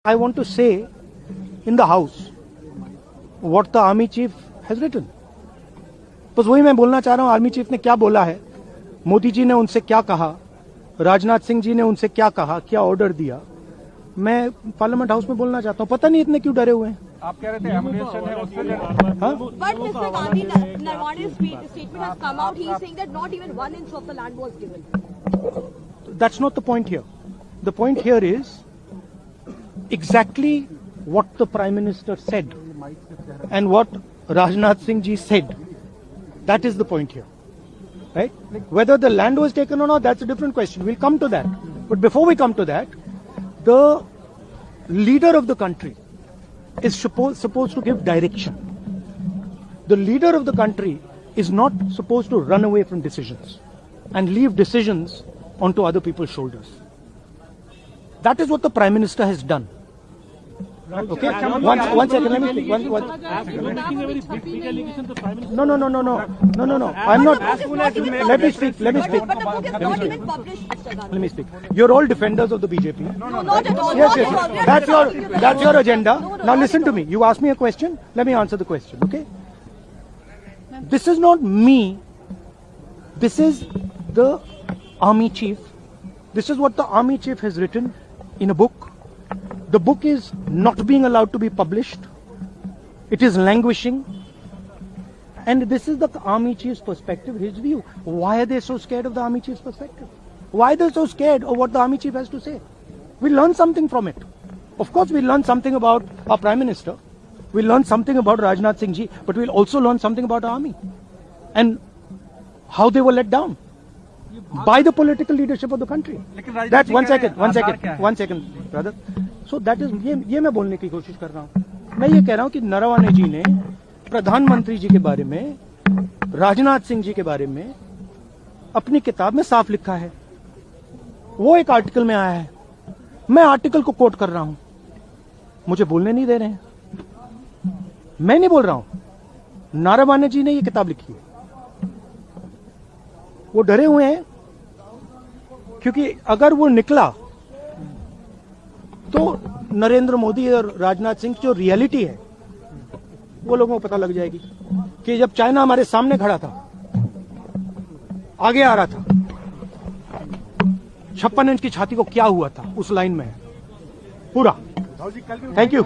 I want to say in the house what the army chief has written. बस वही मैं बोलना चाह रहा हूं, आर्मी चीफ ने क्या बोला है, मोदी जी ने उनसे क्या कहा, राजनाथ सिंह जी ने उनसे क्या कहा, क्या ऑर्डर दिया, मैं पार्लियामेंट हाउस में बोलना चाहता हूं. पता नहीं इतने क्यों डरे हुए हैं. आप कह रहे थे एमुनेशन है उससे. But Mr. Gandhi, Narwane's statement has come out. He is saying that not even 1 inch of the land was given. That's not the point here. The point here is exactly what the Prime Minister said and what Rajnath Singh ji said. That is the point here. Right? Whether the land was taken or not, that's a different question. We'll come to that. But before we come to that, the leader of the country is supposed to give direction. The leader of the country is not supposed to run away from decisions and leave decisions onto other people's shoulders. That is what the Prime Minister has done. Okay? One second, let me speak. No. I'm not. Let me speak. But the book is not even published, Mr. Gandhi. Let me speak. You're all defenders of the BJP. No, not at all. Yes. That's your agenda. Now listen to me. You asked me a question. Let me answer the question. Okay? This is not me. This is the army chief. This is what the army chief has written in a book. The book is not being allowed to be published. It is languishing. And this is the army chief's perspective, his view. Why are they so scared of the army chief's perspective? Why are they so scared of what the army chief has to say? We learn something from it. Of course, we learn something about our Prime Minister. We learn something about Rajnath Singh ji, but we'll also learn something about our army. And how they were let down by the political leadership of the country. That's one second, brother. So that is ये मैं बोलने की कोशिश कर रहा हूँ. मैं ये कह रहा हूँ कि नरवाने जी ने प्रधानमंत्री जी के बारे में, राजनाथ सिंह जी के बारे में अपनी किताब में साफ लिखा है. वो एक आर्टिकल में आया है. मैं आर्टिकल को कोट कर रहा हूं. मुझे बोलने नहीं दे रहे हैं. मैं नहीं बोल रहा हूं. नारावाने जी ने ये किताब लिखी है. वो डरे हुए हैं क्योंकि अगर वो निकला तो नरेंद्र मोदी और राजनाथ सिंह की जो रियलिटी है वो लोगों को पता लग जाएगी कि जब चाइना हमारे सामने खड़ा था, आगे आ रहा था, 56 इंच की छाती को क्या हुआ था, उस लाइन में है पूरा. Thank you.